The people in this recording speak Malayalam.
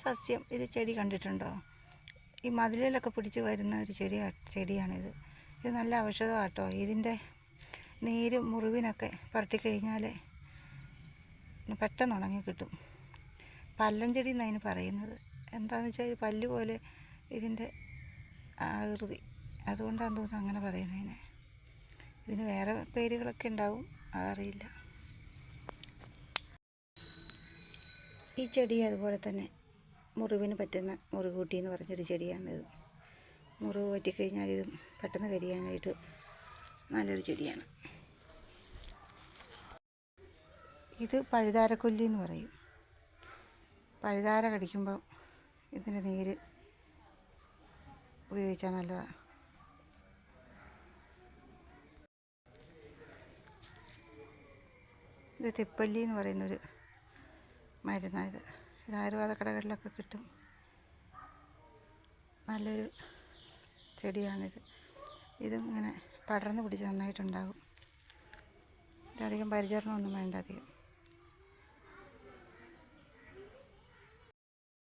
സസ്യം ഇത് ചെടി കണ്ടിട്ടുണ്ടോ? ഈ മതിലിലൊക്കെ പിടിച്ച് വരുന്ന ഒരു ചെടിയാണിത്. ഇത് നല്ല ഔഷധമാണ് കേട്ടോ. ഇതിൻ്റെ നീര് മുറിവിനൊക്കെ പുരട്ടിക്കഴിഞ്ഞാൽ പെട്ടെന്ന് ഉണങ്ങി കിട്ടും. പല്ലഞ്ചെടി എന്നതിന് പറയുന്നത്. എന്താണെന്ന് വെച്ചാൽ ഇത് പല്ല് പോലെ ഇതിൻ്റെ ആകൃതി, അതുകൊണ്ടാണ് തോന്നുന്നു അങ്ങനെ പറയുന്നതിന്. ഇതിന് വേറെ പേരുകളൊക്കെ ഉണ്ടാവും, അതറിയില്ല. ഈ ചെടി അതുപോലെ തന്നെ മുറിവിന് പറ്റുന്ന മുറികൂട്ടി എന്ന് പറഞ്ഞൊരു ചെടിയാണിത്. മുറിവ് പറ്റിക്കഴിഞ്ഞാൽ ഇത് പെട്ടെന്ന് കരിയാനായിട്ട് നല്ലൊരു ചെടിയാണ്. ഇത് പഴുതാരക്കൊല്ലി എന്ന് പറയും. പഴുതാര കടിക്കുമ്പോൾ ഇതിൻ്റെ നീര് ഉപയോഗിച്ചാൽ നല്ലതാണ്. ഇത് തിപ്പല്ലി എന്ന് പറയുന്നൊരു മരുന്നാണ്. ഇത് ആയുർവേദ കടകളിലൊക്കെ കിട്ടും. നല്ലൊരു ചെടിയാണിത്. ഇതും ഇങ്ങനെ പടർന്ന് പിടിച്ച് നന്നായിട്ടുണ്ടാകും. ഇതധികം പരിചരണമൊന്നും വേണ്ട അധികം.